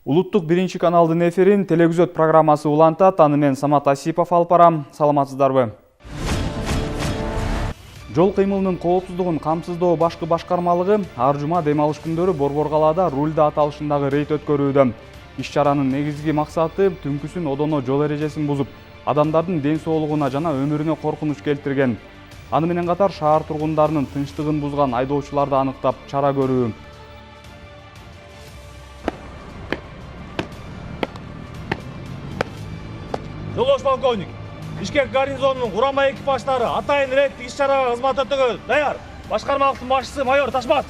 Улуттук биринчи каналдын эфирин телегүзөт программасы улантат. Аны мен Самат Асипов алып барам. Саламатсыздарбы? Жол кыймылынын коопсуздугун камсыздоо башкы башкармалыгы ар жума дем алыш күндөрү Борбор калаада рульда аталышындагы рейд өткөрүүдө. Иш-чаранын негизги максаты түнкүсүн одоно жол эрежесин бузуп, адамдардын ден соолугуна жана өмүрүнө коркунуч келтирген. Аны менен катар шаар тургундарынын тынчтыгын бузган айдоочуларды аныктап чара көрүү. Жолош полковник, Бишкек гарнизонунун курама экипаждары атайын рейдтик иш-чарага кызмат өтөгө даяр. Башкармалыктын башчысы майор Ташбат.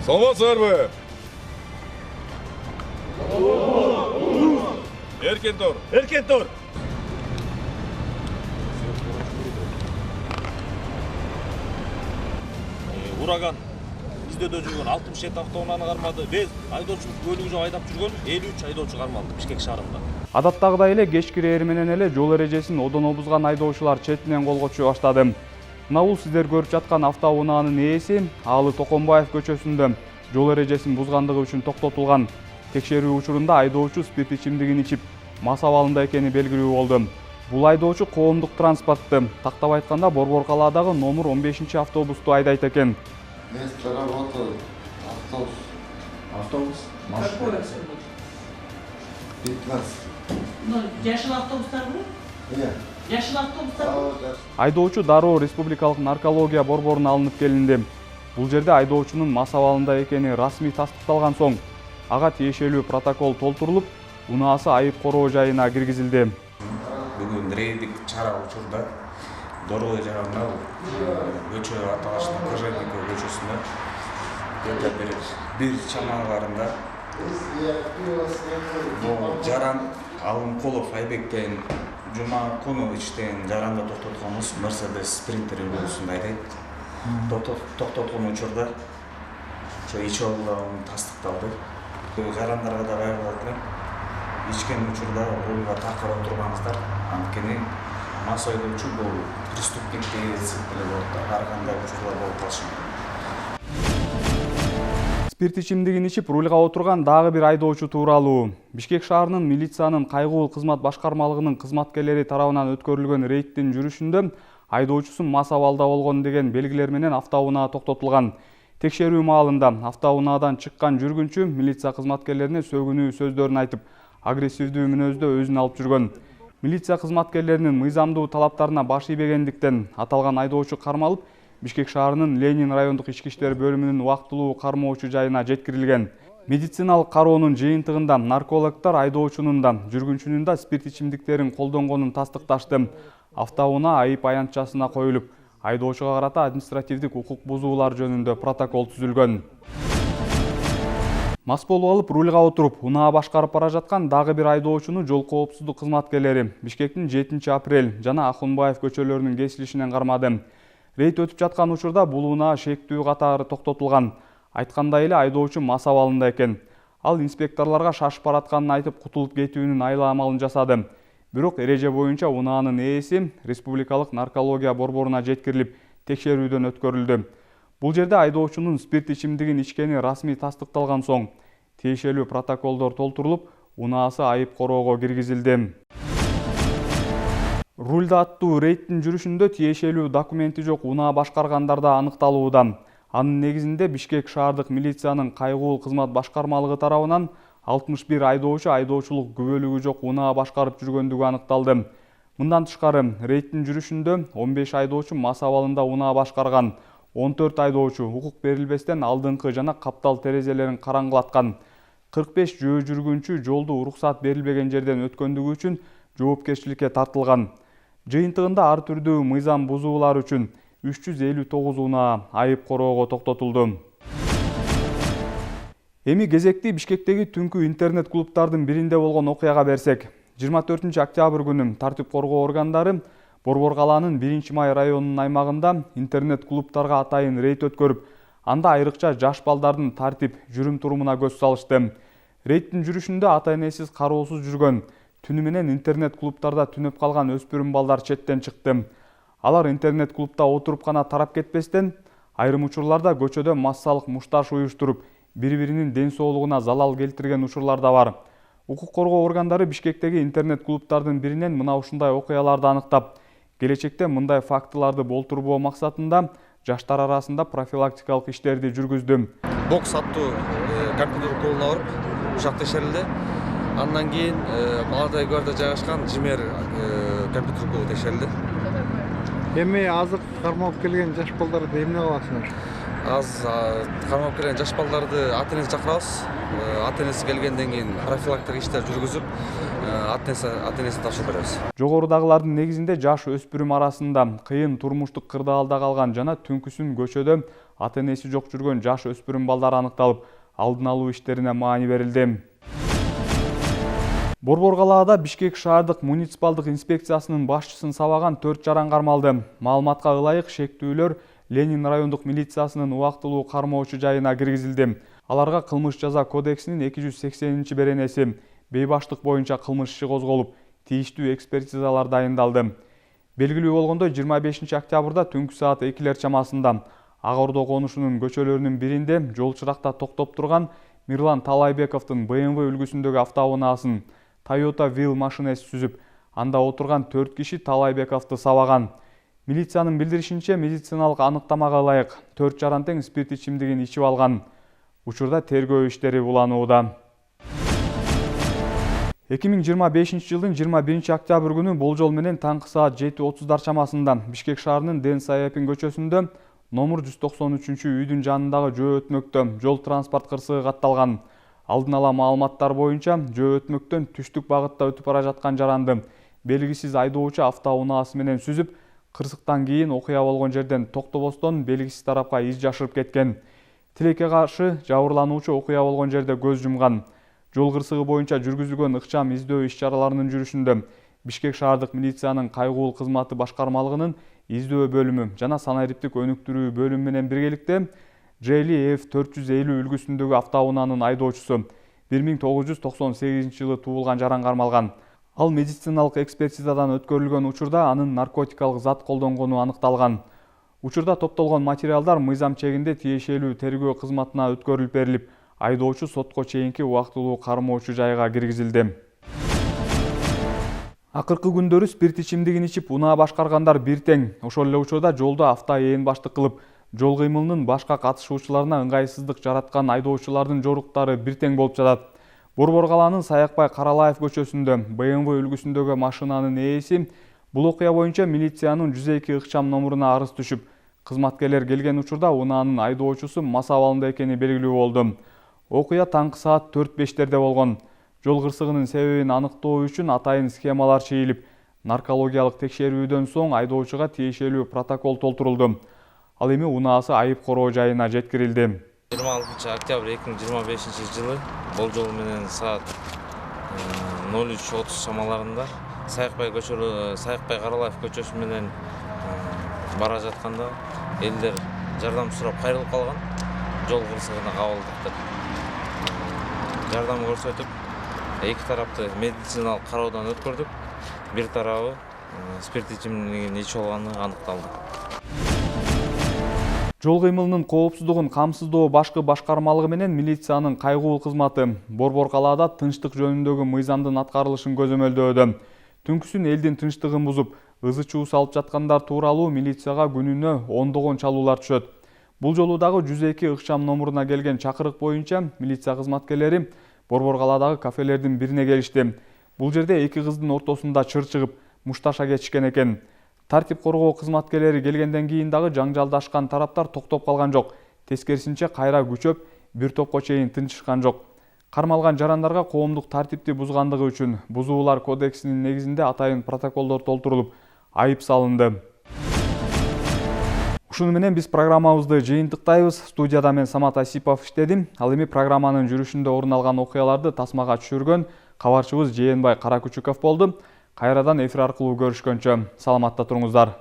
Саламатсыздарбы? Эркен тур. Эркен тур. Ураган издөөдө жүргөн 67 автоунааны кармады. Без айдоочулук бөлүгү жок айдап жүргөн 53 айдоочу кармалды Бишкек шаарында. Адаттагыдай эле кечки ээрі менен эле жол эрежесин одоно бузган айдоочулар четинен колго түшө баштады. Мына бул сиздер көрүп жаткан автоунаанын ээси Аалы Токонбаев көчөсүндө жол эрежесин бузгандыгы үчүн токтотулган. Текшерүү учурунда айдоочу спирт ичимдигин ичип, мас абалында экени белгилүү болду. Бул айдоочу коомдук транспортты, тактап айтканда Борбор калаадагы номер 15 автобусту айдайт экен. Место работы автобус. Автобус? Машина. 15. Ну, жашыл автобустар мı? Нет. Жашыл автобустар мı? Айдоочу дароо Республикалык наркология борборуна алынып келинди. Бул жерде айдоочунун мас абалында экени расмий тастыкталган соң, ага тиешелүү протокол толтурулуп, унаасы айып короо жайына киргизилди. Бүгүн рейдик чара учурда Дорой жагында көчө аталышында Кожевников көчөсүндө где-то бир чамаларында Жаран Алымкулов Айбек деген жума күнү иштеген жаранда токтотконбуз Мерседес Спринтер үлгүсүндө айдайт. Токтоткон учурда ошо ичоолорун тастыкталды. Жарандарга да кайрылат элем. Ичкен учурда рулга такыр отурбаңыздар. Анткени мас айдоочу бул преступник деген сыйпылы болот. Ар кандай учурлар болуп калышы мүмкүн. Спирт ичимдигин ичип рульга отурган дагы бир айдоочу тууралуу. Бишкек шаарынын милициянын кайгылуу кызмат башкармалыгынын кызматкерлери тарабынан өткөрүлгөн рейдтин жүрүшүндө айдоочусу мас абалда болгон деген белгилер менен автоунаа токтотулган. Текшерүү маалында автоунаадан чыккан жүргүнчү милиция кызматкерлерине сөгүнүү сөздөрүн айтып, агрессивдүү мүнөздө өзүн алып жүргөн. Милиция кызматкерлеринин мыйзамдуу талаптарына баш ийбегендиктен аталган айдоочу кармалып, Бишкек шаарынын Ленин райондук ички иштер бөлүмүнүн убактылуу кармоочу жайына жеткирилген. Медициналык кароонун жыйынтыгында наркологдор айдоочунун да, жүргүнчүнүн да спирт ичимдиктерин колдонгонун тастыкташты. Автоунаа айып аянтчасына коюлуп, айдоочуга карата административдик укук бузуулар жөнүндө протокол түзүлгөн. Мас болуп алып рульга отуруп, унаа башкарып бара жаткан дагы бир айдоочуну жол коопсуздук кызматкерлери Бишкектин 7 апрель жана Ахунбаев көчөлөрүнүн кесилишинен кармады. Рейд өтүп жаткан учурда бул унаа шектүү катары токтотулган. Айткандай эле айдоочу мас абалында экен. Ал инспекторлорго шашып баратканын айтып кутулуп кетүүнүн айла амалын жасады. Бирок эреже боюнча унаанын ээси Республикалык наркология борборуна жеткирилип, текшерүүдөн өткөрүлдү. Бул жерде айдоочунун спирт ичимдигин ичкени расмий тастыкталган соң, тиешелүү протоколдор толтурулуп, унаасы айып короого киргизилди. Рульда аттуу рейдтин жүрүшүндө тиешелүү документи жок унаа башкаргандар да аныкталууда. Анын негизинде Бишкек шаардык милициянын кайгылуу кызмат башкармалыгы тарабынан 61 айдоочу айдоочулук күбөлүгү жок унаа башкарып жүргөндүгү аныкталды. Мындан тышкары рейдтин жүрүшүндө 15 айдоочу мас абалында унаа башкарган, 14 айдоочу укук берилбестен алдыңкы жана каптал терезелерин караңгылаткан, 45 жөө жүргүнчү жолду уруксат берилбеген жерден өткөндүгү үчүн жоопкерчиликке тартылган. Жыйынтыгында ар түрдүү мыйзам бузуулар үчүн 359 унаа айып короого токтотулду. Эми кезекти Бишкектеги түнкү интернет клубтардын биринде болгон окуяга берсек. 24 октябрь күнү тартип коргоо органдары Борбор калаанын 1-май районунун аймагында интернет клубтарга атайын рейд өткөрүп, анда айрыкча жаш балдардын тартип, жүрүм турумуна көз салышты. Рейдтин жүрүшүндө ата-энесиз кароосуз жүргөн, түнү менен интернет клубтарда түнөп калган өспүрүм балдар четтен чыкты. Алар интернет клубта отуруп гана тарап кетпестен, айрым учурларда көчөдө массалык мушташ уюштуруп, бири-биринин ден соолугуна залал келтирген учурлар да бар. Укук коргоо органдары Бишкектеги интернет клубтардын биринен мына ушундай окуяларды аныктап, келечекте мындай фактыларды болтурбоо максатында жаштар арасында профилактикалык иштерди жүргүздү. Бокс аттуу компьютер клубуна барып, ушак текшерилди. Андан кийин Молодой гвардия жайгашкан Жимер компьютер клубу текшерилди. Эми азыр кармалып келген жаш балдарды эмне кыласыңар? Кармалып келген жаш балдарды ата-энеси чакырабыз. Ата-энеси келгенден кийин профилактика иштер жүргүзүп, ата-энесине тапшырып беребиз. Жогорудагылардын негизинде жаш өспүрүм арасында кыйын турмуштук кырдаалда калган жана түнкүсүн көчөдө ата-энеси жок жүргөн жаш өспүрүм балдар аныкталып, алдын алуу иштерине маани берилди. Борбор калаада Бишкек шаардык муниципалдык инспекциясынын башчысын сабаган 4 жаран кармалды. Маалыматка ылайык шектүүлөр Ленин райондук милициясынын убактылуу кармоочу жайына киргизилди. Аларга кылмыш жаза кодексинин 280-беренеси бейбаштык боюнча кылмыш иши козголуп, тийиштүү экспертизалар дайындалды. Белгилүү болгондой 25 октябрда түнкү саат 2 чамасында Ак Ордо конушунун көчөлөрүнүн биринде жол чыракта токтоп турган Мирлан Талайбековдун BMW үлгүсүндөгү автоунаасын Toyota Will машинеси сүзүп, анда отурган 4 киши Талайбековду сабаган. Милициянын билдиришинче, медициналык аныктамага ылайык 4 жаран тең спирт ичимдигин ичип алган. Учурда тергөө иштери уланууда. 2025 жылдын 21 октябрь күнү болжол менен таңкы саат 7:30 чамасында Бишкек шаарынын Ден Саяпин көчөсүндө номер 193-үйдүн жанындагы жөө өтмөктө жол транспорт кырсыгы катталган. Алдын ала маалыматтар боюнча жөө өтмөктөн түштүк багытта өтүп бара жаткан жаранды белгисиз айдоочу автоунаасы менен сүзүп, кырсыктан кийин окуя болгон жерден токтобостон белгисиз тарапка из жашырып кеткен. Тилекке каршы жабырлануучу окуя болгон жерде көз жумган. Жол кырсыгы боюнча жүргүзүлгөн ыкчам издөө иш-чараларынын жүрүшүндө Бишкек шаардык милициянын кайгуул кызматы башкармалыгынын издөө бөлүмү жана санариптик өнүктүрүү бөлүмү менен биргеликте JLF 450 үлгүсүндөгү автоунаанын айдоочусу 1998 жылы туулган жаран кармалган. Ал медициналык экспертизадан өткөрүлгөн учурда анын наркотикалык зат колдонгону аныкталган. Учурда топтолгон материалдар мыйзам чегинде тиешелүү тергөө кызматына өткөрүлүп берилип, айдоочу сотко чейинки убактылуу кармоочу жайга киргизилди. Акыркы күндөрү спирт ичимдигин ичип унаа башкаргандар бир тең. Ошол эле учурда жолдо авто ээн баштык кылып, жол кыймылынын башка катышуучуларына ыңгайсыздык жараткан айдоочулардын жоруктары бир тең болуп жатат. Борбор калаанын Саякбай Каралаев көчөсүндө BMW үлгүсүндөгү машинанын ээси бул окуя боюнча милициянын 102 ыкчам номуруна арыз түшүп, кызматкерлер келген учурда унаанын айдоочусу мас абалында экени белгилүү болду. Окуя таңкы саат 4:05 болгон. Жол кырсыгынын себебин аныктоо үчүн атайын схемалар чийилип, наркологиялык текшерүүдөн соң айдоочуга тиешелүү протокол толтурулду. Ал эми унаасы айып короо жайына жеткирилди. 26 октябрь 2025 жылы болжол менен саат 03:30 чамаларында Саякбай Каралаев көчөсү менен бара жатканда элдер жардам сурап кайрылып калган. Жол кырсыгына кабылдык деп жардам көрсөтүп, эки тарапты медициналык кароодон өткөрдүк. Бир тарабы спирт ичимдигин ичип алганы аныкталды. Жол кыймылынын коопсуздугун камсыздоо башкы башкармалыгы менен милициянын кайгуул кызматы Борбор калаада тынчтык жөнүндөгү мыйзамдын аткарылышын көзөмөлдөөдө. Түнкүсүн элдин тынчтыгын бузуп, ызы-чуу салып жаткандар тууралуу милицияга күнүнө ондогон чалуулар түшөт. Бул жолу дагы 102 ыкчам номуруна келген чакырык боюнча милиция кызматкерлери Борбор калаадагы кафелердин бирине келишти. Бул жерде эки кыздын ортосунда чыр чыгып, мушташа кетишкен экен. Тартип коргоо кызматкерлери келгенден кийин дагы жаңжалдашкан тараптар токтоп калган жок. Тескерисинче кайра күчөп, бир топко чейин тынчышкан жок. Кармалган жарандарга коомдук тартипти бузгандыгы үчүн бузуулар кодексинин негизинде атайын протоколдор толтурулуп, айып салынды. Ушуну менен биз программабызды жыйынтыктайбыз. Студияда мен Самат Асипов иштедим. Ал эми программанын жүрүшүндө орун алган окуяларды тасмага түшүргөн кабарчыбыз Жээнбай Каракүчүков болду. Кайрадан эфир аркылуу көрүшкөнчө саламатта туруңуздар.